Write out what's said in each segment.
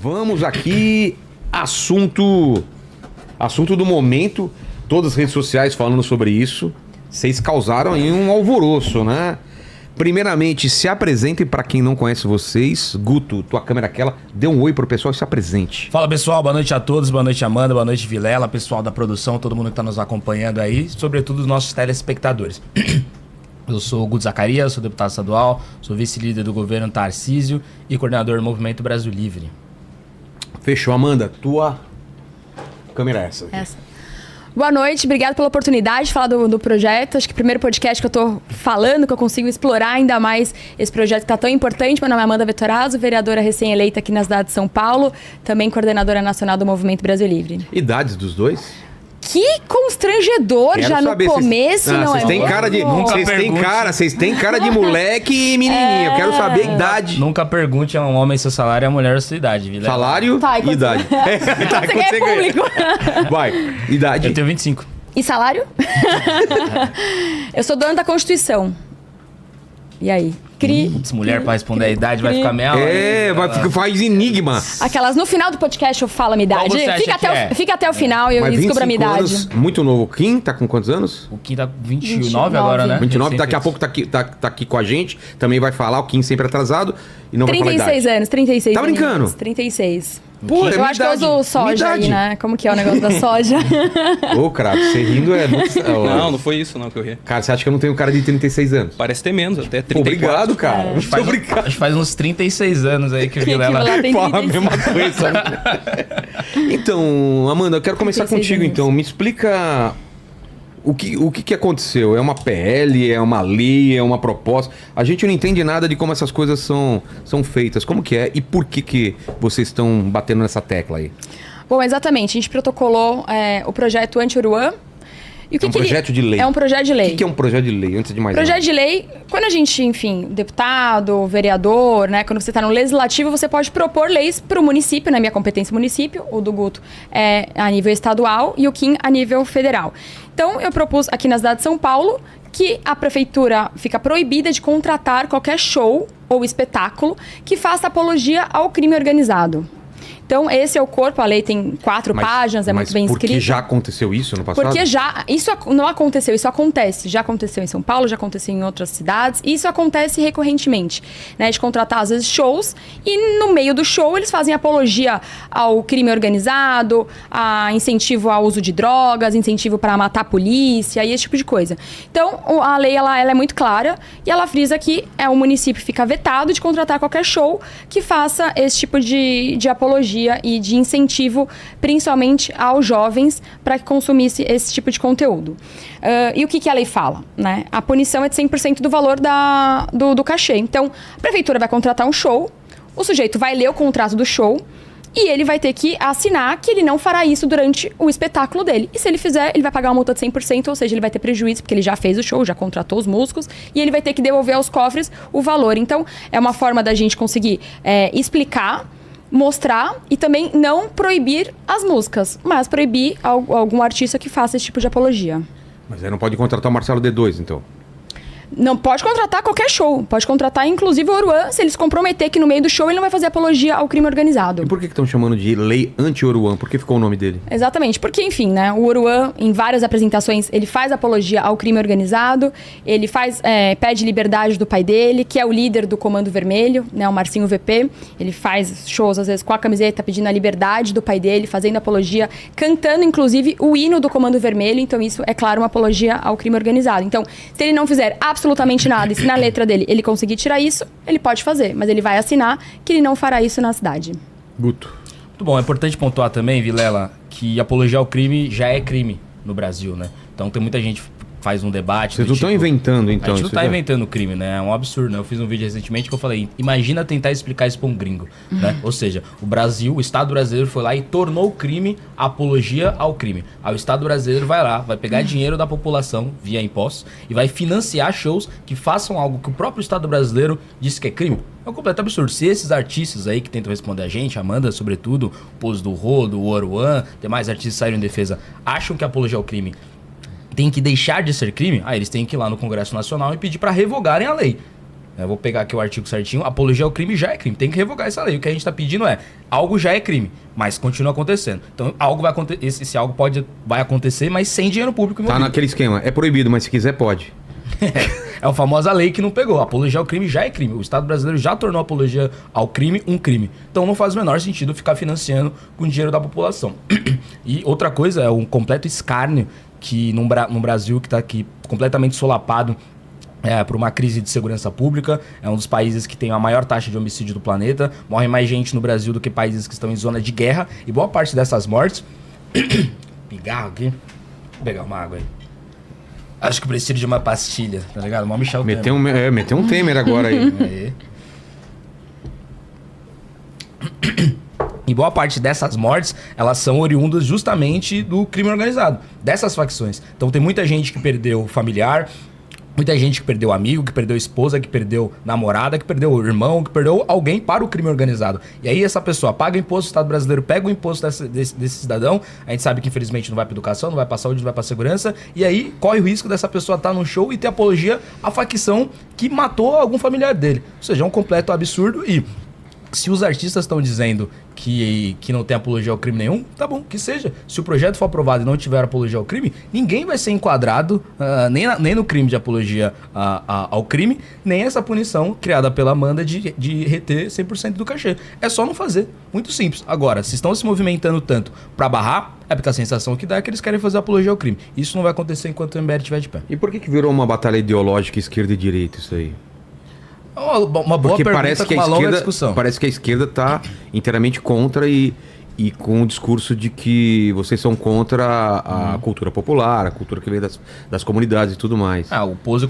Vamos aqui, assunto do momento, todas as redes sociais falando sobre isso. Vocês causaram aí um alvoroço, né? Primeiramente, se apresentem para quem não conhece vocês. Guto, tua câmera é aquela, dê um oi pro pessoal e se apresente. Fala pessoal, boa noite a todos, boa noite Amanda, boa noite Vilela, pessoal da produção, todo mundo que está nos acompanhando aí, sobretudo os nossos telespectadores. Eu sou o Guto Zacarias, sou deputado estadual, sou vice-líder do governo Tarcísio e coordenador do Movimento Brasil Livre. Fechou, Amanda, tua câmera é essa. Essa. Boa noite, obrigado pela oportunidade de falar do projeto. Acho que o primeiro podcast que eu tô falando, que eu consigo explorar ainda mais esse projeto que tá tão importante. Meu nome é Amanda Vettorazzo, vereadora recém-eleita aqui na cidade de São Paulo, também coordenadora nacional do Movimento Brasil Livre. Idades dos dois? Que constrangedor. Quero já saber, no começo, não é mesmo? Vocês têm cara de moleque e menininha. Eu quero saber a idade. Nunca pergunte a um homem seu salário e a mulher a sua idade, Vilela. Salário e idade. Você é público. Vai, idade. Eu tenho 25. E salário? Eu sou dona da Constituição. E aí? Mulher pra responder a idade vai ficar meia hora. Faz enigma. Aquelas, no final do podcast eu falo a minha idade. Fica até o final e eu descubro a minha idade. Anos, muito novo. O Kim tá com quantos anos? O Kim tá com 29 agora, né? 29, daqui a pouco tá aqui com a gente. Também vai falar, o Kim sempre atrasado. E não vai falar a idade. 36 anos, 36 Tá brincando? 36. Pô, eu acho que eu uso soja aí, né? Como que é o negócio da soja? Ô, Crato, você rindo é muito... Não foi isso não que eu ri. Cara, você acha que eu não tenho cara de 36 anos? Parece ter menos, até 34. Obrigado, cara. Acho que faz uns 36 anos aí que o Vilela fala a mesma coisa. Então, Amanda, eu quero começar contigo, então. Me explica... O que aconteceu? É uma PL? É uma lei? É uma proposta? A gente não entende nada de como essas coisas são feitas. Como que é? E por que vocês estão batendo nessa tecla aí? Bom, exatamente. A gente protocolou o projeto Anti-Uruã. É um projeto de lei? É um projeto de lei. O que é um projeto de lei, antes de mais nada? Projeto de lei, quando a gente, enfim, deputado, vereador, né? Quando você está no legislativo, você pode propor leis para o município, na minha competência município, o do Guto é a nível estadual e o Kim a nível federal. Então, eu propus aqui na cidade de São Paulo que a prefeitura fica proibida de contratar qualquer show ou espetáculo que faça apologia ao crime organizado. Então, esse é o corpo, a lei tem 4 páginas, é muito bem escrito. Porque já aconteceu isso no passado? Porque isso não aconteceu, isso acontece. Já aconteceu em São Paulo, já aconteceu em outras cidades, e isso acontece recorrentemente, né? De contratar, às vezes, shows, e no meio do show eles fazem apologia ao crime organizado, a incentivo ao uso de drogas, incentivo para matar a polícia e esse tipo de coisa. Então, a lei ela é muito clara e ela frisa que o município fica vetado de contratar qualquer show que faça esse tipo de apologia e de incentivo, principalmente aos jovens, para que consumisse esse tipo de conteúdo. E o que a lei fala? Né? A punição é de 100% do valor do cachê. Então, a prefeitura vai contratar um show, o sujeito vai ler o contrato do show e ele vai ter que assinar que ele não fará isso durante o espetáculo dele. E se ele fizer, ele vai pagar uma multa de 100%, ou seja, ele vai ter prejuízo, porque ele já fez o show, já contratou os músicos, e ele vai ter que devolver aos cofres o valor. Então, é uma forma da gente conseguir explicar, mostrar e também não proibir as músicas, mas proibir algum artista que faça esse tipo de apologia. Mas aí não pode contratar o Marcelo D2, então? Não pode contratar qualquer show. Pode contratar, inclusive, o Oruan, se eles comprometer que no meio do show ele não vai fazer apologia ao crime organizado. E por que estão chamando de lei anti-Oruan? Por que ficou o nome dele? Exatamente. Porque, enfim, né? O Oruan, em várias apresentações, ele faz apologia ao crime organizado, ele pede liberdade do pai dele, que é o líder do Comando Vermelho, né? O Marcinho VP. Ele faz shows, às vezes, com a camiseta, pedindo a liberdade do pai dele, fazendo apologia, cantando, inclusive, o hino do Comando Vermelho. Então, isso é, claro, uma apologia ao crime organizado. Então, se ele não fizer absolutamente nada, e se na letra dele ele conseguir tirar isso, ele pode fazer, mas ele vai assinar que ele não fará isso na cidade. Guto. Muito bom, é importante pontuar também, Vilela, que apologia ao crime já é crime no Brasil, né? Então tem muita gente faz um debate. Vocês não estão inventando, então? A gente não está inventando crime, né? É um absurdo, né? Eu fiz um vídeo recentemente que eu falei, imagina tentar explicar isso para um gringo, né? Ou seja, o Brasil, o Estado brasileiro foi lá e tornou crime a apologia ao crime. Aí o Estado brasileiro vai lá, vai pegar dinheiro da população via impostos e vai financiar shows que façam algo que o próprio Estado brasileiro disse que é crime. É um completo absurdo. Se esses artistas aí que tentam responder a gente, Amanda, sobretudo, Pose do Rô, do Oruan, demais artistas saíram em defesa, acham que a apologia ao crime tem que deixar de ser crime, aí eles têm que ir lá no Congresso Nacional e pedir para revogarem a lei. Eu vou pegar aqui o artigo certinho. Apologia ao crime já é crime. Tem que revogar essa lei. O que a gente tá pedindo é, algo já é crime, mas continua acontecendo. Então, algo vai acontecer, esse algo vai acontecer, mas sem dinheiro público envolvido. Tá naquele esquema. É proibido, mas se quiser, pode. É a famosa lei que não pegou. Apologia ao crime já é crime. O Estado brasileiro já tornou a apologia ao crime um crime. Então não faz o menor sentido ficar financiando com o dinheiro da população. E outra coisa, é um completo escárnio que no Brasil, que está aqui completamente solapado por uma crise de segurança pública, é um dos países que tem a maior taxa de homicídio do planeta, morre mais gente no Brasil do que países que estão em zona de guerra, e boa parte dessas mortes... Pigarro aqui. Vou pegar uma água aí. Acho que preciso de uma pastilha, tá ligado? Mó Michel Temer. Meteu um Temer agora aí. Aí. E boa parte dessas mortes, elas são oriundas justamente do crime organizado, dessas facções. Então tem muita gente que perdeu familiar, muita gente que perdeu amigo, que perdeu esposa, que perdeu namorada, que perdeu irmão, que perdeu alguém para o crime organizado. E aí essa pessoa paga imposto, o Estado brasileiro pega o imposto desse cidadão, a gente sabe que infelizmente não vai para educação, não vai para saúde, não vai para segurança, e aí corre o risco dessa pessoa estar num show e ter apologia à facção que matou algum familiar dele. Ou seja, é um completo absurdo. E se os artistas estão dizendo que não tem apologia ao crime nenhum, tá bom, que seja. Se o projeto for aprovado e não tiver apologia ao crime, ninguém vai ser enquadrado nem no crime de apologia ao crime, nem essa punição criada pela Amanda de reter 100% do cachê. É só não fazer. Muito simples. Agora, se estão se movimentando tanto pra barrar, é porque a sensação que dá é que eles querem fazer apologia ao crime. Isso não vai acontecer enquanto o MBL estiver de pé. E por que virou uma batalha ideológica esquerda e direita isso aí? Uma boa Porque pergunta parece que com uma a longa esquerda, discussão. parece que a esquerda está inteiramente contra e com o discurso de que vocês são contra a cultura popular, a cultura que vem das comunidades e tudo mais. O Pose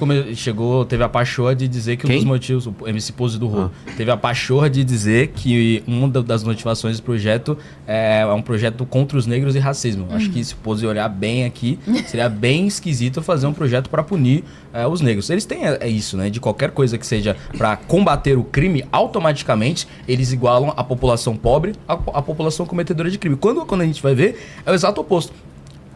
teve a pachorra de dizer que um dos motivos, o MC Pose do Rô, teve a pachorra de dizer que uma das motivações do projeto é um projeto contra os negros e racismo. Acho que se o Pose olhar bem aqui, seria bem esquisito fazer um projeto para punir os negros. Eles têm isso, né? De qualquer coisa que seja para combater o crime, automaticamente eles igualam a população pobre à população cometedora de crime. Quando a gente vai ver, é o exato oposto.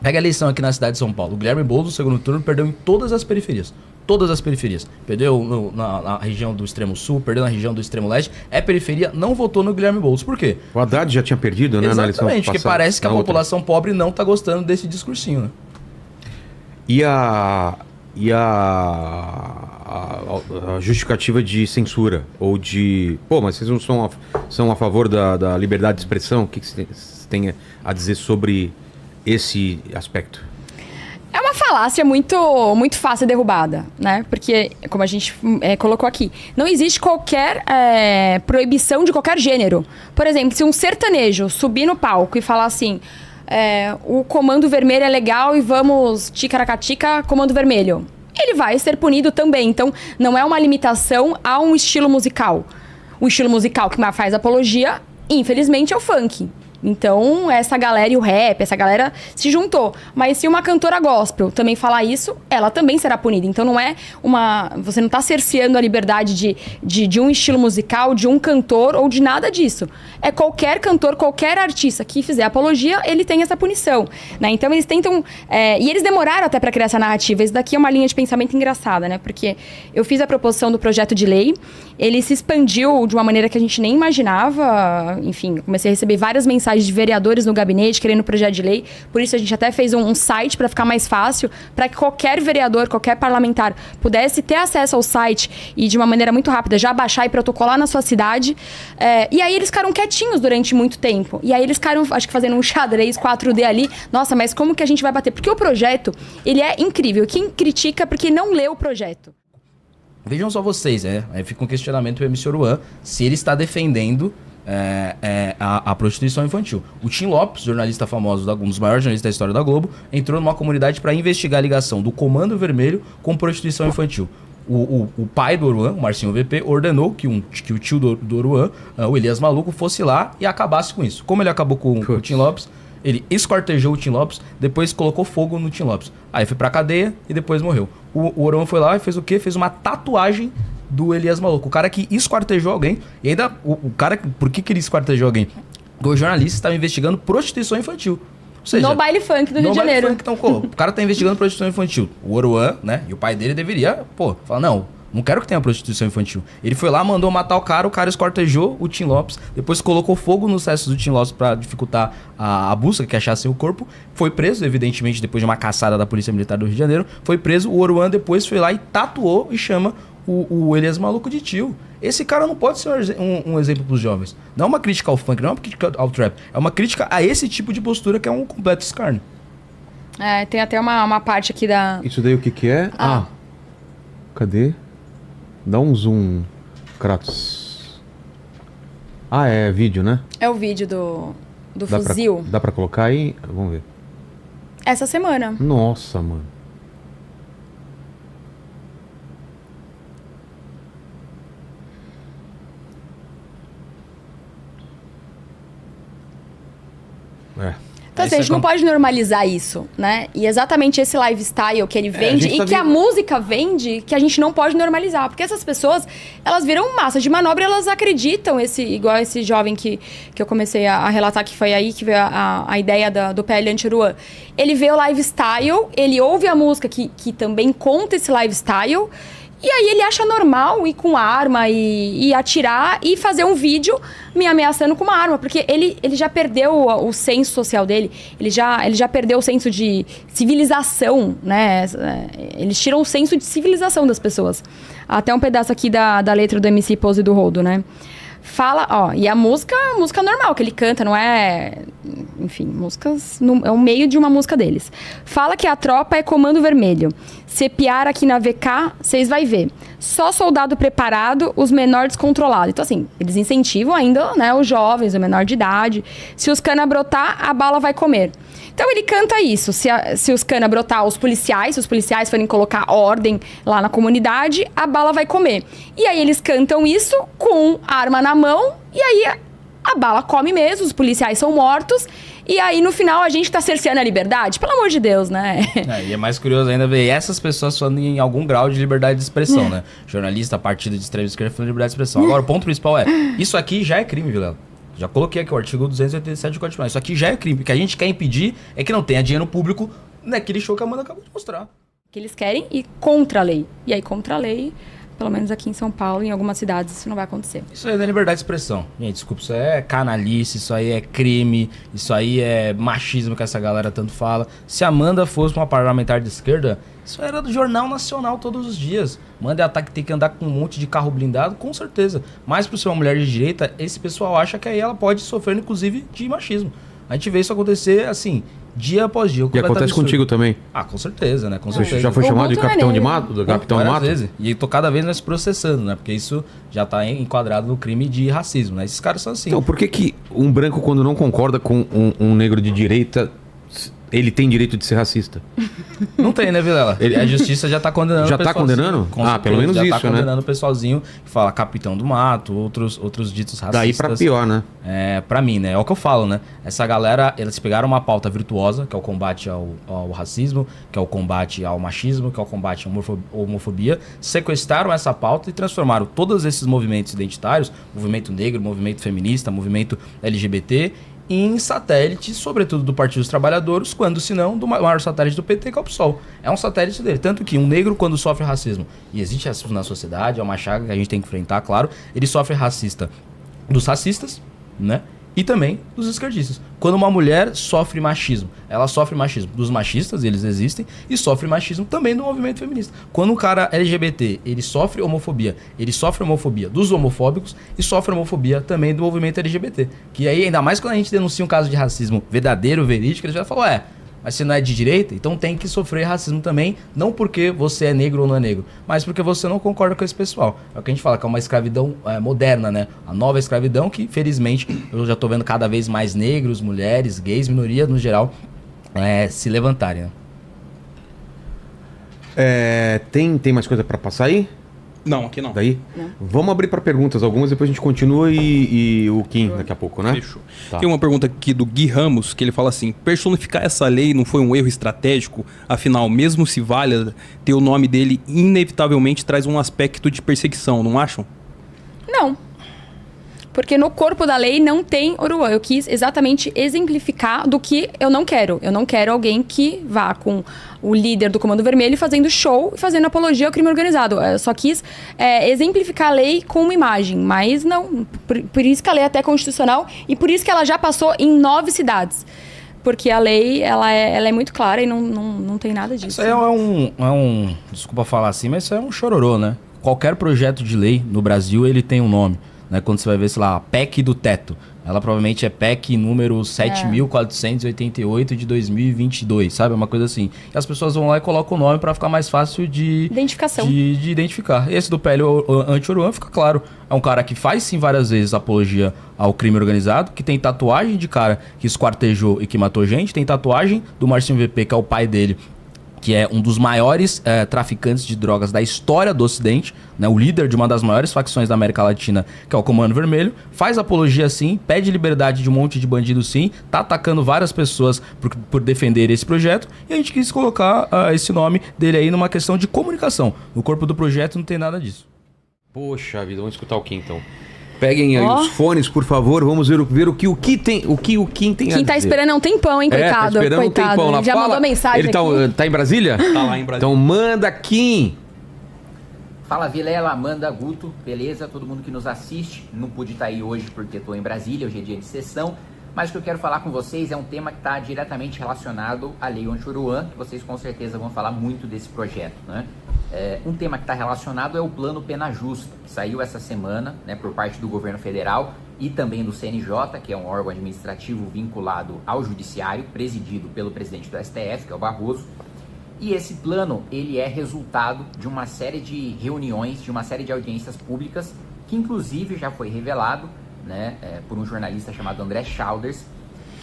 Pega a eleição aqui na cidade de São Paulo. O Guilherme Boulos, no segundo turno, perdeu em todas as periferias. Todas as periferias. Perdeu na região do extremo sul, perdeu na região do extremo leste. É periferia, não votou no Guilherme Boulos. Por quê? O Haddad já tinha perdido, né? Exatamente, na eleição porque passada, parece que a população pobre não tá gostando desse discursinho, né? E a justificativa de censura ou de... Pô, mas vocês não são a favor da liberdade de expressão? O que vocês têm a dizer sobre esse aspecto? É uma falácia muito, muito fácil derrubada, né? Porque, como a gente colocou aqui, não existe qualquer proibição de qualquer gênero. Por exemplo, se um sertanejo subir no palco e falar assim... o comando vermelho é legal e vamos ticaracatica comando vermelho. Ele vai ser punido também. Então, não é uma limitação a um estilo musical. O estilo musical que mais faz apologia, infelizmente, é o funk. Então, essa galera e o rap, essa galera se juntou. Mas se uma cantora gospel também falar isso, ela também será punida. Então, não é uma... Você não está cerceando a liberdade de um estilo musical, de um cantor ou de nada disso. É qualquer cantor, qualquer artista que fizer apologia, ele tem essa punição, né? Então, eles tentam... e eles demoraram até para criar essa narrativa. Isso daqui é uma linha de pensamento engraçada, né? Porque eu fiz a proposição do projeto de lei, ele se expandiu de uma maneira que a gente nem imaginava. Enfim, comecei a receber várias mensagens de vereadores no gabinete querendo o projeto de lei. Por isso a gente até fez um site para ficar mais fácil, para que qualquer vereador, qualquer parlamentar pudesse ter acesso ao site e de uma maneira muito rápida já baixar e protocolar na sua cidade. E aí eles ficaram quietinhos durante muito tempo. E aí eles ficaram, acho que fazendo um xadrez 4D ali. Nossa, mas como que a gente vai bater? Porque o projeto, ele é incrível. Quem critica é porque não leu o projeto. Vejam só vocês, né? Aí fica um questionamento pro MC Oruan se ele está defendendo a prostituição infantil. O Tim Lopes, jornalista famoso, um dos maiores jornalistas da história da Globo, entrou numa comunidade para investigar a ligação do Comando Vermelho com prostituição infantil. O pai do Oruan, o Marcinho VP, ordenou que o tio do Oruan, o Elias Maluco, fosse lá e acabasse com isso. Como ele acabou com o Tim Lopes, ele esquartejou o Tim Lopes, depois colocou fogo no Tim Lopes. Aí foi pra cadeia e depois morreu. O Oruan foi lá e fez o quê? Fez uma tatuagem do Elias Maluco. O cara que esquartejou alguém. E ainda, o cara... Por que ele esquartejou alguém? Porque o jornalista estava investigando prostituição infantil. Ou seja, no baile funk do Rio de Janeiro. Então, o cara tá investigando prostituição infantil. O Oruan, né? E o pai dele deveria, falar, não, Não quero que tenha prostituição infantil. Ele foi lá, mandou matar o cara escortejou o Tim Lopes, depois colocou fogo nos restos do Tim Lopes pra dificultar a busca, que achassem o corpo. Foi preso, evidentemente, depois de uma caçada da Polícia Militar do Rio de Janeiro. Foi preso, o Oruan depois foi lá e tatuou e chama o Elias Maluco de tio. Esse cara não pode ser um exemplo pros jovens. Não é uma crítica ao funk, não é uma crítica ao trap. É uma crítica a esse tipo de postura que é um completo escárnio. Tem até uma parte aqui da... Isso daí o que é? Cadê? Dá um zoom, Kratos. É vídeo, né? É o vídeo do Dá fuzil. Dá pra colocar aí? Vamos ver. Essa semana. Nossa, mano. Então, assim, a gente não pode normalizar isso, né? E exatamente esse lifestyle que ele vende e que a música vende, que a gente não pode normalizar. Porque essas pessoas, elas viram massa de manobra e elas acreditam, igual esse jovem que eu comecei a relatar, que foi aí que veio a ideia do PL Anti-Oruan. Ele vê o lifestyle, ele ouve a música que também conta esse lifestyle, e aí ele acha normal ir com arma e atirar e fazer um vídeo me ameaçando com uma arma. Porque ele já perdeu o senso social dele. Ele já perdeu o senso de civilização, né? Eles tiram o senso de civilização das pessoas. Até um pedaço aqui da letra do MC Pose do Rodo, né? Fala, e a música normal que ele canta, não é... Enfim, músicas... é o meio de uma música deles. Fala que a tropa é comando vermelho. Se piar aqui na VK, vocês vai ver. Só soldado preparado, os menores controlados. Então, assim, eles incentivam ainda, né, os jovens, o menor de idade. Se os cana brotar, a bala vai comer. Então ele canta isso, se os cana brotar, se os policiais forem colocar ordem lá na comunidade, a bala vai comer. E aí eles cantam isso com a arma na mão, e aí a bala come mesmo, os policiais são mortos, e aí no final a gente tá cerceando a liberdade, pelo amor de Deus, né? E é mais curioso ainda ver essas pessoas falando em algum grau de liberdade de expressão, né? Jornalista, partido de extrema esquerda falando de liberdade de expressão. Agora, o ponto principal é, isso aqui já é crime, Vilela. Já coloquei aqui o artigo 287 do Código Penal. Isso aqui já é crime. O que a gente quer impedir é que não tenha dinheiro público naquele show que a Amanda acabou de mostrar. Que eles querem ir contra a lei. E aí, contra a lei, pelo menos aqui em São Paulo, em algumas cidades, isso não vai acontecer. Isso aí é liberdade de expressão. Gente, desculpa, isso é canalice, isso aí é crime, isso aí é machismo que essa galera tanto fala. Se a Amanda fosse uma parlamentar de esquerda, isso era do Jornal Nacional todos os dias. Amanda é ataque, tem que andar com um monte de carro blindado, com certeza. Mas por ser uma mulher de direita, esse pessoal acha que aí ela pode sofrer, inclusive, de machismo. A gente vê isso acontecer, assim, dia após dia. E acontece contigo também? Com certeza, né? Com certeza. Você já foi chamado de capitão de mato? Do capitão de mato? Vezes. E tô cada vez mais processando, né? Porque isso já tá enquadrado no crime de racismo, né? Esses caras são assim. Então, por que um branco, quando não concorda com um negro de direita, ele tem direito de ser racista? Não tem, né, Vilela? A justiça já tá condenando Já tá condenando? Pelo menos isso, né? Já tá condenando o pessoalzinho que fala capitão do mato, outros ditos racistas. Daí pra pior, né? Pra mim, né? É o que eu falo, né? Essa galera, eles pegaram uma pauta virtuosa, que é o combate ao racismo, que é o combate ao machismo, que é o combate à homofobia, sequestraram essa pauta e transformaram todos esses movimentos identitários, movimento negro, movimento feminista, movimento LGBT, em satélite, sobretudo do Partido dos Trabalhadores, quando se não do maior satélite do PT, que é o PSOL. É um satélite dele. Tanto que um negro, quando sofre racismo, e existe racismo na sociedade, é uma chaga que a gente tem que enfrentar, claro, ele sofre racista dos racistas, né? E também dos esquerdistas. Quando uma mulher sofre machismo, ela sofre machismo dos machistas, eles existem, e sofre machismo também do movimento feminista. Quando um cara LGBT, ele sofre homofobia dos homofóbicos e sofre homofobia também do movimento LGBT. Que aí, ainda mais quando a gente denuncia um caso de racismo verdadeiro, verídico, eles já falam, mas você não é de direita, então tem que sofrer racismo também, não porque você é negro ou não é negro, mas porque você não concorda com esse pessoal. É o que a gente fala, que é uma escravidão moderna, né? A nova escravidão que, felizmente, eu já tô vendo cada vez mais negros, mulheres, gays, minoria, no geral, se levantarem, né? Tem mais coisa pra passar aí? Não, aqui não. Daí? Não. Vamos abrir para perguntas algumas, depois a gente continua e o Kim daqui a pouco, né? Fechou. Tá. Tem uma pergunta aqui do Gui Ramos, que ele fala assim: personificar essa lei não foi um erro estratégico? Afinal, mesmo se válida, ter o nome dele inevitavelmente traz um aspecto de perseguição, não acham? Não. Porque no corpo da lei não tem Oruan. Eu quis exatamente exemplificar do que eu não quero. Eu não quero alguém que vá com o líder do Comando Vermelho fazendo show e fazendo apologia ao crime organizado. Eu só quis exemplificar a lei com uma imagem, mas não. Por isso que a lei é até constitucional e por isso que ela já passou em 9 cidades. Porque a lei, ela é muito clara e não tem nada disso. Isso aí é um... Desculpa falar assim, mas isso é um chororô, né? Qualquer projeto de lei no Brasil, ele tem um nome. Né? Quando você vai ver, sei lá, a PEC do teto. Ela provavelmente é PEC número 7.488 de 2022, sabe? Uma coisa assim. E as pessoas vão lá e colocam o nome para ficar mais fácil de... Identificação. De identificar. Esse do PL anti-Oruan fica claro. É um cara que faz sim várias vezes apologia ao crime organizado, que tem tatuagem de cara que esquartejou e que matou gente. Tem tatuagem do Marcinho VP, que é o pai dele, que é um dos maiores traficantes de drogas da história do Ocidente, né? O líder de uma das maiores facções da América Latina, que é o Comando Vermelho, faz apologia sim, pede liberdade de um monte de bandido sim, tá atacando várias pessoas por defender esse projeto, e a gente quis colocar esse nome dele aí numa questão de comunicação. No corpo do projeto não tem nada disso. Poxa vida, vamos escutar o Kim então. Peguem aí os fones, por favor. Vamos ver o que o Kim tem a Quem tá esperando é um tempão, hein, coitado. Tá esperando coitado. um tempão lá. Ele já mandou mensagem Ele aqui. tá em Brasília? Tá lá em Brasília. Então manda, Kim. Fala Vilela, Amanda, Guto, beleza? Todo mundo que nos assiste. Não pude estar aí hoje porque estou em Brasília, hoje é dia de sessão. Mas o que eu quero falar com vocês é um tema que está diretamente relacionado à Lei anti-Oruan, que vocês com certeza vão falar muito desse projeto, né? Um tema que está relacionado é o Plano Pena Justa, que saiu essa semana, né, por parte do governo federal e também do CNJ, que é um órgão administrativo vinculado ao judiciário, presidido pelo presidente do STF, que é o Barroso. E esse plano, ele é resultado de uma série de reuniões, de uma série de audiências públicas, que inclusive já foi revelado, né, por um jornalista chamado André Chalders,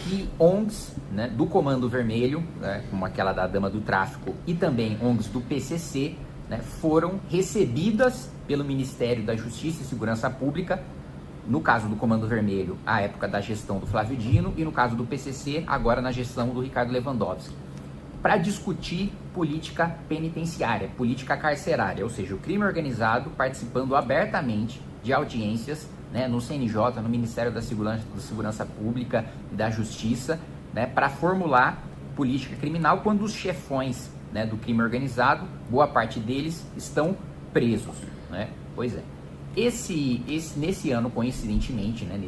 que ONGs, né, do Comando Vermelho, né, como aquela da Dama do Tráfico, e também ONGs do PCC, né, foram recebidas pelo Ministério da Justiça e Segurança Pública, no caso do Comando Vermelho, à época da gestão do Flávio Dino, e no caso do PCC, agora na gestão do Ricardo Lewandowski, para discutir política penitenciária, política carcerária, ou seja, o crime organizado participando abertamente de audiências, né, no CNJ, no Ministério da Segurança Pública e da Justiça, né, para formular política criminal quando os chefões, né, do crime organizado, boa parte deles estão presos, né? Pois é. Nesse ano, coincidentemente, né,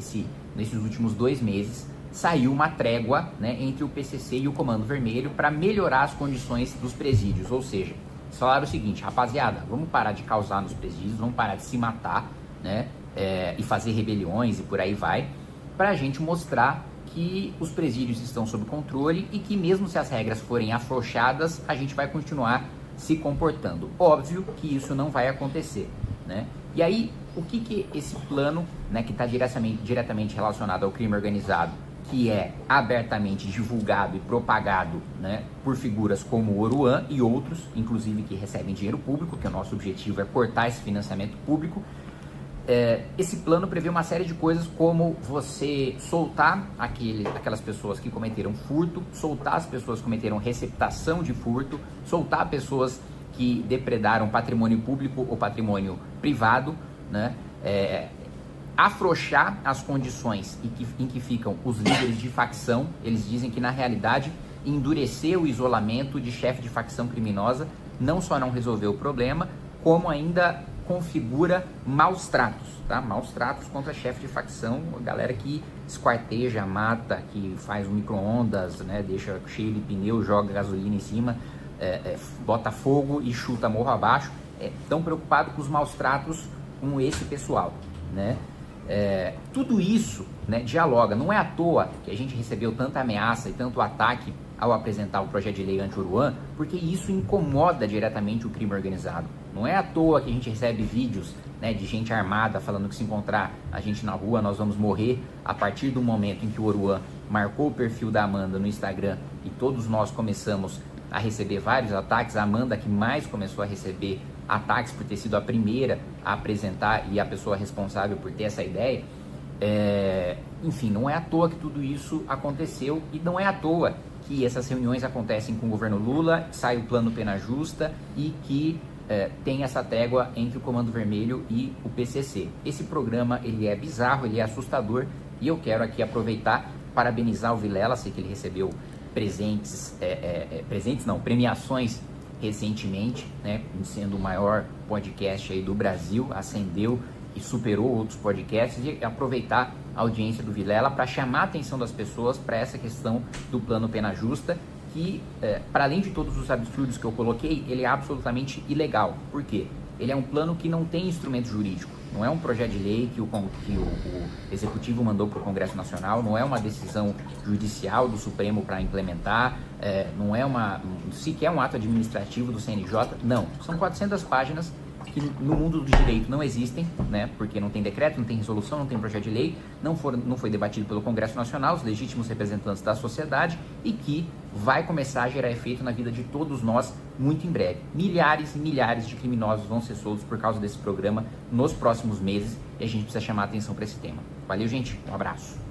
nesses últimos 2 meses, saiu uma trégua, né, entre o PCC e o Comando Vermelho para melhorar as condições dos presídios. Ou seja, eles falaram o seguinte: rapaziada, vamos parar de causar nos presídios, vamos parar de se matar, né, e fazer rebeliões e por aí vai, para a gente mostrar que os presídios estão sob controle e que mesmo se as regras forem afrouxadas, a gente vai continuar se comportando. Óbvio que isso não vai acontecer, né? E aí, o que esse plano, né, que está diretamente relacionado ao crime organizado, que é abertamente divulgado e propagado, né, por figuras como o Oruan e outros, inclusive que recebem dinheiro público, que o nosso objetivo é cortar esse financiamento público. Esse plano prevê uma série de coisas, como você soltar aquelas pessoas que cometeram furto, soltar as pessoas que cometeram receptação de furto, soltar pessoas que depredaram patrimônio público ou patrimônio privado, né? Afrouxar as condições em que ficam os líderes de facção. Eles dizem que, na realidade, endurecer o isolamento de chefe de facção criminosa não só não resolveu o problema, como ainda configura maus tratos, tá? Maus tratos contra chefe de facção, a galera que esquarteja, mata, que faz micro-ondas, né, deixa cheio de pneu, joga gasolina em cima, bota fogo e chuta morro abaixo. Tão preocupado com os maus tratos com esse pessoal, né? Tudo isso, né, dialoga. Não é à toa que a gente recebeu tanta ameaça e tanto ataque ao apresentar o projeto de lei anti-Oruan, porque isso incomoda diretamente o crime organizado. Não é à toa que a gente recebe vídeos, né, de gente armada falando que se encontrar a gente na rua nós vamos morrer, a partir do momento em que o Oruan marcou o perfil da Amanda no Instagram e todos nós começamos a receber vários ataques. A Amanda que mais começou a receber ataques por ter sido a primeira a apresentar e a pessoa responsável por ter essa ideia. Enfim, não é à toa que tudo isso aconteceu, e não é à toa que essas reuniões acontecem com o governo Lula, sai o Plano Pena Justa e que tem essa trégua entre o Comando Vermelho e o PCC. Esse programa ele é bizarro, ele é assustador, e eu quero aqui aproveitar, parabenizar o Vilela, sei que ele recebeu premiações recentemente, né, sendo o maior podcast aí do Brasil, ascendeu e superou outros podcasts, e aproveitar a audiência do Vilela para chamar a atenção das pessoas para essa questão do plano Pena Justa, que, para além de todos os absurdos que eu coloquei, ele é absolutamente ilegal. Por quê? Ele é um plano que não tem instrumento jurídico, não é um projeto de lei que o Executivo mandou para o Congresso Nacional, não é uma decisão judicial do Supremo para implementar, não é sequer um ato administrativo do CNJ, não. São 400 páginas que no mundo do direito não existem, né, porque não tem decreto, não tem resolução, não tem projeto de lei, não foi debatido pelo Congresso Nacional, os legítimos representantes da sociedade, e que vai começar a gerar efeito na vida de todos nós muito em breve. Milhares e milhares de criminosos vão ser soltos por causa desse programa nos próximos meses, e a gente precisa chamar a atenção para esse tema. Valeu, gente. Um abraço.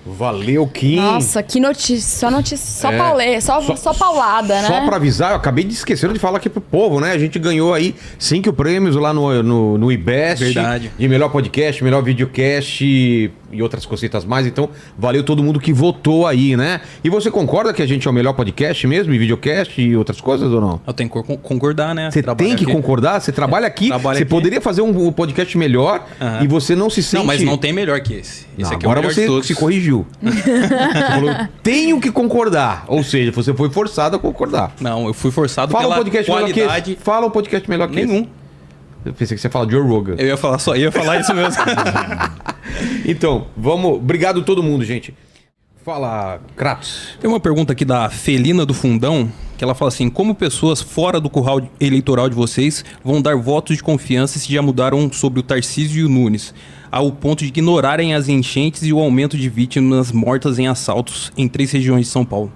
Valeu, Kim. Nossa, que notícia, só paulê, só paulada, né? Só pra avisar, eu acabei de esquecer de falar aqui pro povo, né? A gente ganhou aí 5 prêmios lá no IBEST. Verdade. De melhor podcast, melhor videocast e outras cositas mais. Então, valeu todo mundo que votou aí, né? E você concorda que a gente é o melhor podcast mesmo, e videocast e outras coisas ou não? Eu tenho que concordar, né? Você tem que concordar? Você trabalha aqui, você poderia fazer um podcast melhor e você não se sente... Não, mas não tem melhor que esse. Esse aqui agora é o melhor você de todos. se corrigiu. Você falou, tenho que concordar. Ou seja, você foi forçado a concordar. Não, eu fui forçado Fala pela um podcast qualidade. melhor que esse. Fala um podcast melhor que Nenhum. esse. Eu pensei que você ia falar Joe Rogan. Eu ia falar isso mesmo. Então, vamos... Obrigado a todo mundo, gente. Fala, Kratos. Tem uma pergunta aqui da Felina do Fundão, que ela fala assim: como pessoas fora do curral eleitoral de vocês vão dar votos de confiança se já mudaram sobre o Tarcísio e o Nunes, ao ponto de ignorarem as enchentes e o aumento de vítimas mortas em assaltos em 3 regiões de São Paulo?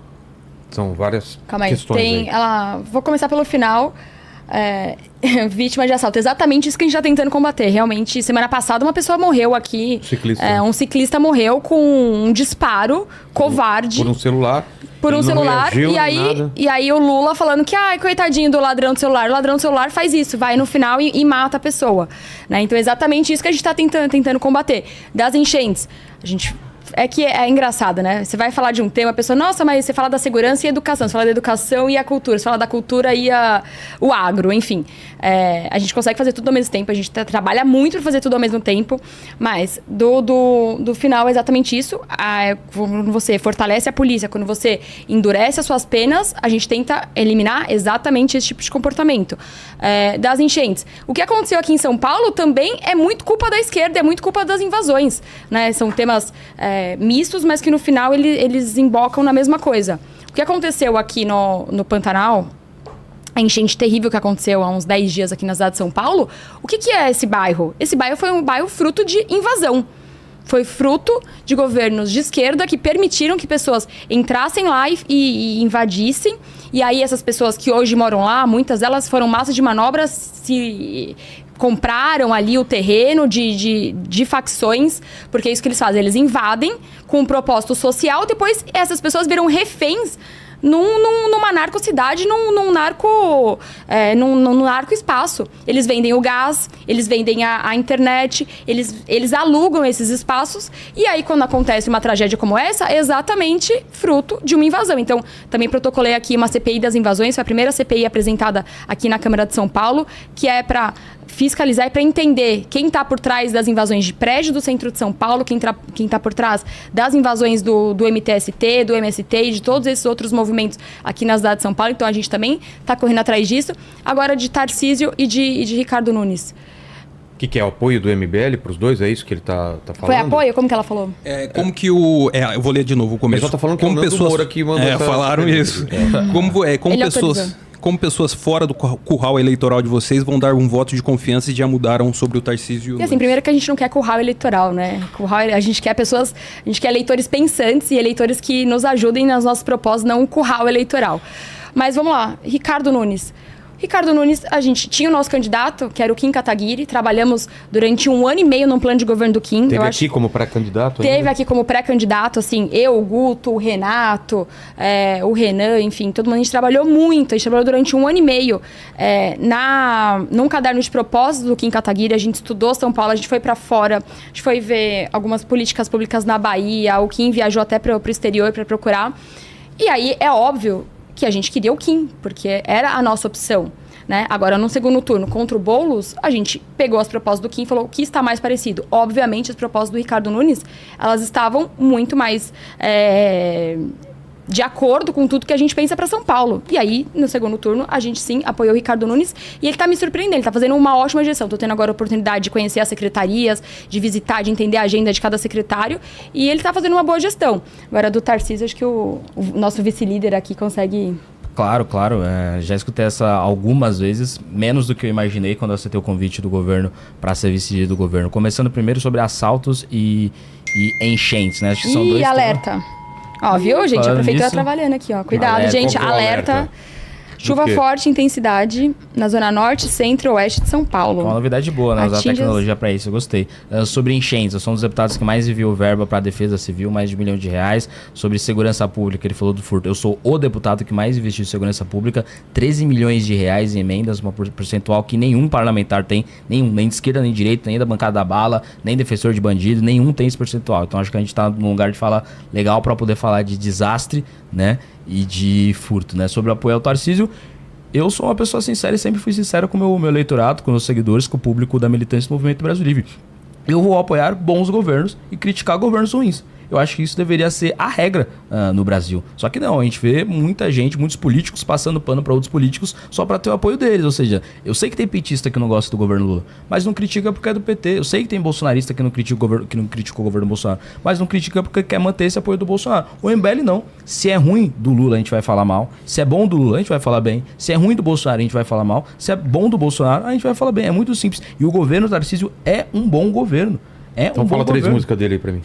São várias Calma aí, questões aí. Vou começar pelo final. Vítima de assalto, exatamente isso que a gente está tentando combater. Realmente, semana passada uma pessoa morreu aqui. Ciclista. Um ciclista morreu com um disparo covarde. Por um celular. Por um Ele não celular. reagiu, E nada. aí o Lula falando que, coitadinho do ladrão do celular. O ladrão do celular faz isso, vai no final e mata a pessoa. Né? Então é exatamente isso que a gente está tentando combater. Das enchentes, a gente... É que é engraçado, né? Você vai falar de um tema, a pessoa, nossa, mas você fala da segurança e educação. Você fala da educação e a cultura. Você fala da cultura e o agro, enfim. A gente consegue fazer tudo ao mesmo tempo. A gente trabalha muito para fazer tudo ao mesmo tempo. Mas do final é exatamente isso. Quando você fortalece a polícia, quando você endurece as suas penas, a gente tenta eliminar exatamente esse tipo de comportamento. Das enchentes. O que aconteceu aqui em São Paulo também é muito culpa da esquerda, é muito culpa das invasões, né? São temas... mistos, mas que no final eles embocam na mesma coisa. O que aconteceu aqui no Pantanal, a enchente terrível que aconteceu há uns 10 dias aqui na cidade de São Paulo, o que é esse bairro? Esse bairro foi um bairro fruto de invasão. Foi fruto de governos de esquerda que permitiram que pessoas entrassem lá e invadissem. E aí essas pessoas que hoje moram lá, muitas delas foram massa de manobras, se... compraram ali o terreno de facções, porque é isso que eles fazem. Eles invadem com um propósito social, depois essas pessoas viram reféns numa narcocidade, num narco-espaço. Eles vendem o gás, eles vendem a internet, eles alugam esses espaços, e aí quando acontece uma tragédia como essa, é exatamente fruto de uma invasão. Então, também protocolei aqui uma CPI das invasões, foi a primeira CPI apresentada aqui na Câmara de São Paulo, que é para fiscalizar e para entender quem está por trás das invasões de prédio do centro de São Paulo, quem tá por trás das invasões do MTST, do MST e de todos esses outros movimentos aqui na cidade de São Paulo. Então a gente também está correndo atrás disso. Agora de Tarcísio e de Ricardo Nunes. O que é o apoio do MBL para os dois? É isso que ele tá falando? Foi apoio? Como que ela falou? Como que o... eu vou ler de novo o começo. O pessoal tá falando que como o Nando pessoas Moura que mandou essa... falaram isso. Como pessoas fora do curral eleitoral de vocês vão dar um voto de confiança e já mudaram sobre o Tarcísio? E assim, primeiro que a gente não quer curral eleitoral, né? A gente quer pessoas, a gente quer eleitores pensantes e eleitores que nos ajudem nas nossas propostas, não um curral eleitoral. Mas vamos lá, Ricardo Nunes. Ricardo Nunes, a gente tinha o nosso candidato, que era o Kim Kataguiri. Trabalhamos durante 1 ano e meio no plano de governo do Kim. Teve aqui como pré-candidato? Teve aqui como pré-candidato, assim, eu, o Guto, o Renato, o Renan, enfim, todo mundo. A gente trabalhou muito, a gente trabalhou durante 1 ano e meio num caderno de propósitos do Kim Kataguiri. A gente estudou São Paulo, a gente foi pra fora, a gente foi ver algumas políticas públicas na Bahia, o Kim viajou até pro exterior para procurar. E aí, é óbvio que a gente queria o Kim, porque era a nossa opção, né? Agora, no segundo turno, contra o Boulos, a gente pegou as propostas do Kim e falou o que está mais parecido. Obviamente, as propostas do Ricardo Nunes, elas estavam muito mais de acordo com tudo que a gente pensa para São Paulo. E aí, no segundo turno, a gente sim apoiou o Ricardo Nunes e ele tá me surpreendendo, ele tá fazendo uma ótima gestão. Tô tendo agora a oportunidade de conhecer as secretarias, de visitar, de entender a agenda de cada secretário e ele tá fazendo uma boa gestão. Agora, do Tarcísio, acho que o nosso vice-líder aqui consegue... Claro. Já escutei essa algumas vezes, menos do que eu imaginei quando eu aceitei o convite do governo para ser vice-líder do governo. Começando primeiro sobre assaltos e enchentes, né? Acho que são dois alerta. Ó, viu, gente? A prefeitura trabalhando aqui, ó. Cuidado, gente. Alerta. Chuva forte, intensidade na zona norte, centro e oeste de São Paulo. Uma novidade boa, né? Usar tecnologia para isso, eu gostei. Sobre enchentes, eu sou um dos deputados que mais enviou verba para a defesa civil, mais de R$1 milhão. Sobre segurança pública, ele falou do furto. Eu sou o deputado que mais investiu em segurança pública, R$13 milhões em emendas, uma percentual que nenhum parlamentar tem, nem de esquerda nem de direita, nem da bancada da bala, nem defensor de bandido, nenhum tem esse percentual. Então acho que a gente está num lugar de falar legal para poder falar de desastre, né? E de furto, né? Sobre o apoio ao Tarcísio, eu sou uma pessoa sincera e sempre fui sincero com o meu eleitorado, com meus seguidores, com o público da militância do Movimento Brasil Livre. Eu vou apoiar bons governos e criticar governos ruins. Eu acho que isso deveria ser a regra no Brasil. Só que não, a gente vê muita gente, muitos políticos passando pano para outros políticos só para ter o apoio deles. Ou seja, eu sei que tem petista que não gosta do governo Lula, mas não critica porque é do PT. Eu sei que tem bolsonarista que não critica o governo Bolsonaro, mas não critica porque quer manter esse apoio do Bolsonaro. O MBL não. Se é ruim do Lula, a gente vai falar mal. Se é bom do Lula, a gente vai falar bem. Se é ruim do Bolsonaro, a gente vai falar mal. Se é bom do Bolsonaro, a gente vai falar bem. É muito simples. E o governo Tarcísio é um bom governo. Então fala 3 músicas dele aí pra mim.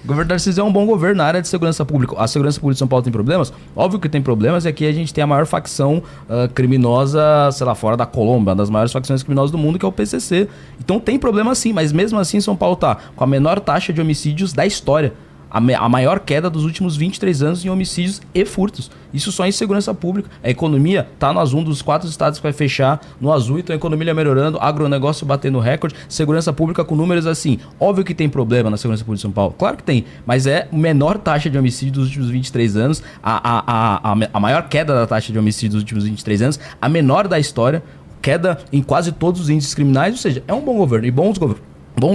O governo Tarcísio é um bom governo na área de segurança pública. A segurança pública de São Paulo tem problemas? Óbvio que tem problemas, é que a gente tem a maior facção criminosa, sei lá, fora da Colômbia, uma das maiores facções criminosas do mundo, que é o PCC. Então tem problema sim, mas mesmo assim São Paulo tá com a menor taxa de homicídios da história. A maior queda dos últimos 23 anos em homicídios e furtos. Isso só em segurança pública. A economia tá no azul, um dos 4 estados que vai fechar no azul, então a economia melhorando, agronegócio batendo recorde, segurança pública com números assim. Óbvio que tem problema na segurança pública de São Paulo, claro que tem, mas é a menor taxa de homicídio dos últimos 23 anos, a maior queda da taxa de homicídio dos últimos 23 anos, a menor da história, queda em quase todos os índices criminais, ou seja, é um bom governo e bons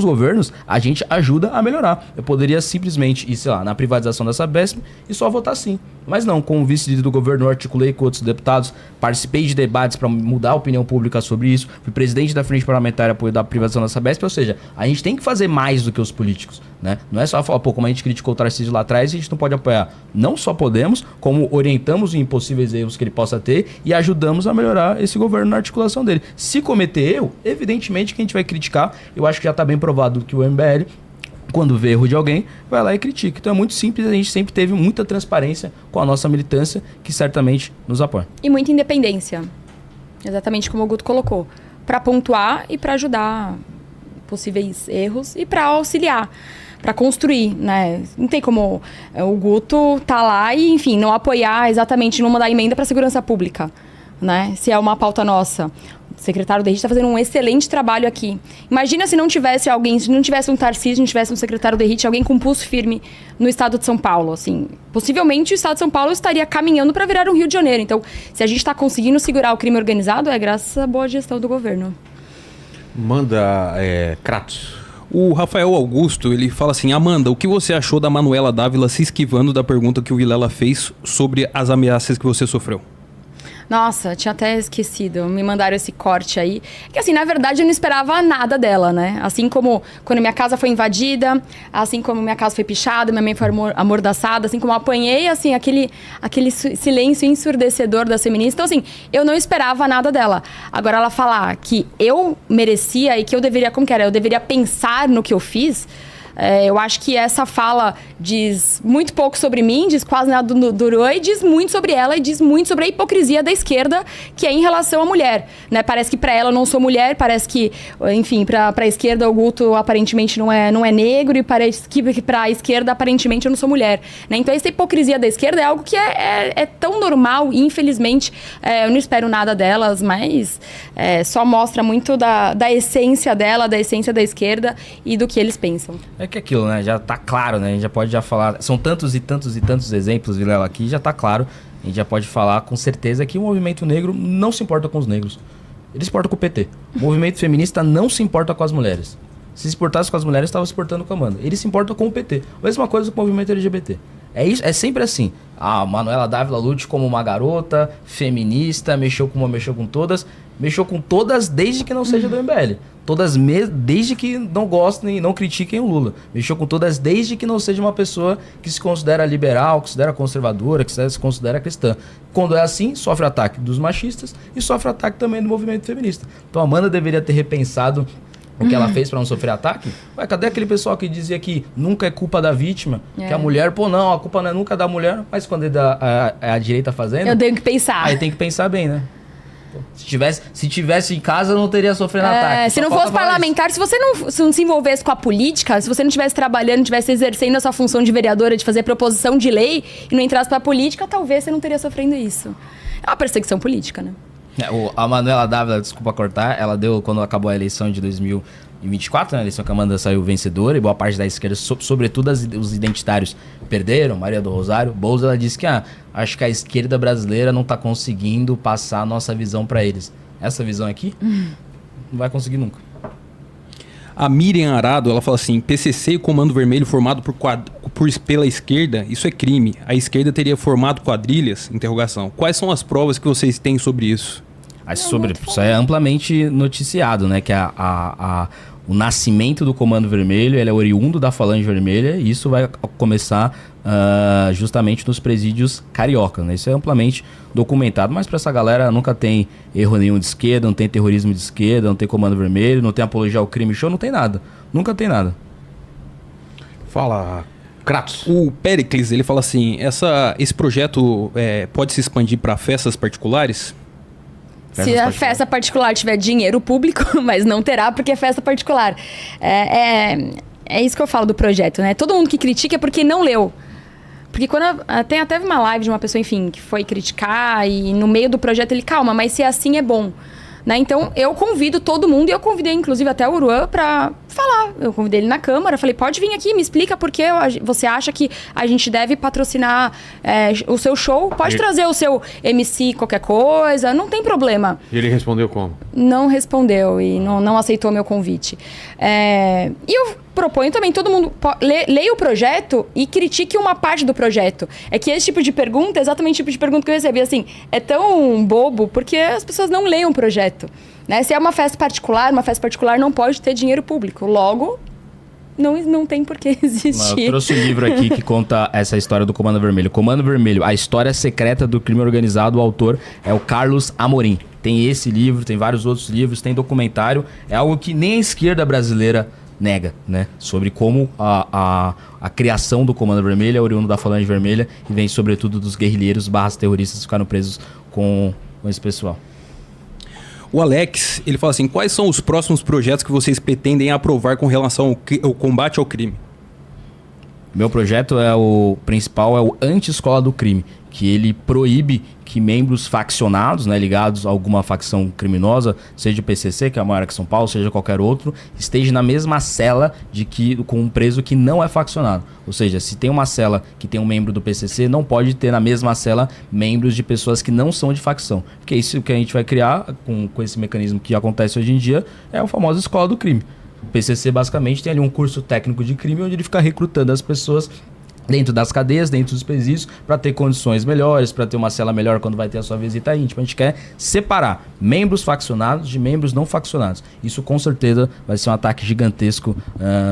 governos, a gente ajuda a melhorar. Eu poderia simplesmente ir, sei lá, na privatização da Sabesp e só votar sim. Mas não, como vice-líder do governo, eu articulei com outros deputados, participei de debates para mudar a opinião pública sobre isso, fui presidente da Frente Parlamentar de Apoio da Privatização da Sabesp, ou seja, a gente tem que fazer mais do que os políticos, né? Não é só falar, pô, como a gente criticou o Tarcísio lá atrás, a gente não pode apoiar. Não só podemos, como orientamos em possíveis erros que ele possa ter e ajudamos a melhorar esse governo na articulação dele. Se cometer erro, evidentemente que a gente vai criticar. Eu acho que já está bem provado que o MBL, quando vê erro de alguém, vai lá e critica. Então é muito simples, a gente sempre teve muita transparência com a nossa militância, que certamente nos apoia. E muita independência, exatamente como o Guto colocou, para pontuar e para ajudar possíveis erros e para auxiliar, para construir, né? Não tem como o Guto tá lá e, enfim, não apoiar exatamente, não mandar emenda para segurança pública, né? Se é uma pauta nossa. O secretário Derrite está fazendo um excelente trabalho aqui. Imagina se não tivesse alguém, se não tivesse um Tarcísio, não tivesse um secretário Derrite, alguém com pulso firme no estado de São Paulo, assim. Possivelmente o estado de São Paulo estaria caminhando para virar um Rio de Janeiro. Então, se a gente está conseguindo segurar o crime organizado, é graças à boa gestão do governo. Manda, Kratos. O Rafael Augusto, ele fala assim: Amanda, o que você achou da Manuela Dávila se esquivando da pergunta que o Vilela fez sobre as ameaças que você sofreu? Nossa, tinha até esquecido. Me mandaram esse corte aí. Que assim, na verdade, eu não esperava nada dela, né? Assim como quando minha casa foi invadida, assim como minha casa foi pichada, minha mãe foi amordaçada, assim como eu apanhei, assim, aquele silêncio ensurdecedor das feministas. Então, assim, eu não esperava nada dela. Agora, ela falar que eu merecia e que eu deveria, como que era? Eu deveria pensar no que eu fiz. Eu acho que essa fala diz muito pouco sobre mim, diz quase nada do Urô, e diz muito sobre ela, e diz muito sobre a hipocrisia da esquerda, que é em relação à mulher, né? Parece que para ela eu não sou mulher, parece que, enfim, para a esquerda o Guto aparentemente não é negro, e parece que para a esquerda aparentemente eu não sou mulher, né? Então essa hipocrisia da esquerda é algo que é tão normal, e infelizmente eu não espero nada delas, mas só mostra muito da essência dela, da essência da esquerda e do que eles pensam. É que aquilo, né? Já tá claro, né? A gente já pode falar. São tantos e tantos e tantos exemplos, Vilela, aqui, já tá claro. A gente já pode falar com certeza que o movimento negro não se importa com os negros. Ele se importa com o PT. O movimento feminista não se importa com as mulheres. Se importasse com as mulheres, estava se importando com a Amanda. Ele se importa com o PT. Mesma coisa com o movimento LGBT. É isso, é sempre assim. A Manuela Dávila lute como uma garota, feminista, mexeu com todas. Mexeu com todas desde que não seja do MBL. Todas desde que não gostem e não critiquem o Lula. Mexeu com todas desde que não seja uma pessoa que se considera liberal, que se considera conservadora, que se considera cristã. Quando é assim, sofre ataque dos machistas e sofre ataque também do movimento feminista. Então a Amanda deveria ter repensado o que ela fez pra não sofrer ataque. Ué, cadê aquele pessoal que dizia que nunca é culpa da vítima? Que a mulher, não, a culpa não é nunca da mulher, mas quando é a direita fazendo... Eu tenho que pensar. Aí tem que pensar bem, né? Se tivesse em casa, eu não teria sofrido ataque. Se não fosse parlamentar, se você não se envolvesse com a política, se você não estivesse trabalhando, não estivesse exercendo a sua função de vereadora, de fazer proposição de lei e não entrasse pra política, talvez você não teria sofrendo isso. É uma perseguição política, né? A Manuela Dávila, desculpa cortar, ela deu, quando acabou a eleição de 2024, né, a eleição que a Amanda saiu vencedora, e boa parte da esquerda, sobretudo os identitários, perderam, Maria do Rosário, Boulos, ela disse que acho que a esquerda brasileira não tá conseguindo passar a nossa visão para eles. Essa visão aqui, não vai conseguir nunca. A Miriam Arado, ela fala assim, PCC e Comando Vermelho formado pela esquerda, isso é crime. A esquerda teria formado quadrilhas? Interrogação. Quais são as provas que vocês têm sobre isso? Isso é amplamente noticiado, né? Que o nascimento do Comando Vermelho, ele é oriundo da Falange Vermelha, e isso vai começar justamente nos presídios carioca, né? Isso é amplamente documentado, mas para essa galera nunca tem erro nenhum de esquerda, não tem terrorismo de esquerda, não tem Comando Vermelho, não tem apologia ao crime show, não tem nada. Nunca tem nada. Fala, Kratos. O Pericles, ele fala assim, esse projeto pode se expandir para festas particulares? Se a festa particular tiver dinheiro público, mas não terá porque é festa particular. É isso que eu falo do projeto, né? Todo mundo que critica é porque não leu. Porque tem até uma live de uma pessoa, enfim, que foi criticar e no meio do projeto ele, calma, mas se é assim é bom. Né? Então, eu convido todo mundo, e eu convidei inclusive até o Uruan pra falar. Eu convidei ele na Câmara, falei, pode vir aqui, me explica por que você acha que a gente deve patrocinar o seu show. Pode trazer o seu MC qualquer coisa, não tem problema. E ele respondeu como? Não respondeu e não aceitou meu convite. E eu proponho também, todo mundo leia o projeto e critique uma parte do projeto. É que esse tipo de pergunta é exatamente o tipo de pergunta que eu recebi. Assim, é tão bobo porque as pessoas não leem o projeto. Né? Se é uma festa particular não pode ter dinheiro público. Logo, não tem por que existir. Eu trouxe um livro aqui que conta essa história do Comando Vermelho. Comando Vermelho, a história secreta do crime organizado. O autor é o Carlos Amorim. Tem esse livro, tem vários outros livros, tem documentário. É algo que nem a esquerda brasileira nega, né? Sobre como a criação do Comando Vermelho é oriundo da Falange Vermelha e vem sobretudo dos guerrilheiros / terroristas que ficaram presos com esse pessoal. O Alex, ele fala assim, quais são os próximos projetos que vocês pretendem aprovar com relação ao combate ao crime? Meu projeto o principal é o Anti-Escola do Crime, que ele proíbe que membros faccionados, né, ligados a alguma facção criminosa, seja o PCC, que é a maior aqui em São Paulo, seja qualquer outro, esteja na mesma cela com um preso que não é faccionado. Ou seja, se tem uma cela que tem um membro do PCC, não pode ter na mesma cela membros de pessoas que não são de facção. Porque isso que a gente vai criar com esse mecanismo que acontece hoje em dia é a famosa Escola do Crime. O PCC basicamente tem ali um curso técnico de crime onde ele fica recrutando as pessoas dentro das cadeias, dentro dos presídios, para ter condições melhores, para ter uma cela melhor quando vai ter a sua visita íntima. A gente quer separar membros faccionados de membros não faccionados. Isso com certeza vai ser um ataque gigantesco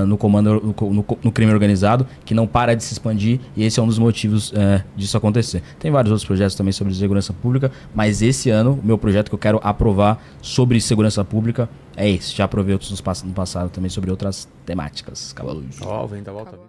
no comando, no crime organizado, que não para de se expandir, e esse é um dos motivos disso acontecer. Tem vários outros projetos também sobre segurança pública, mas esse ano o meu projeto que eu quero aprovar sobre segurança pública é esse. Já aprovei outros no passado também sobre outras temáticas. Cavalos. Ó, vem da volta.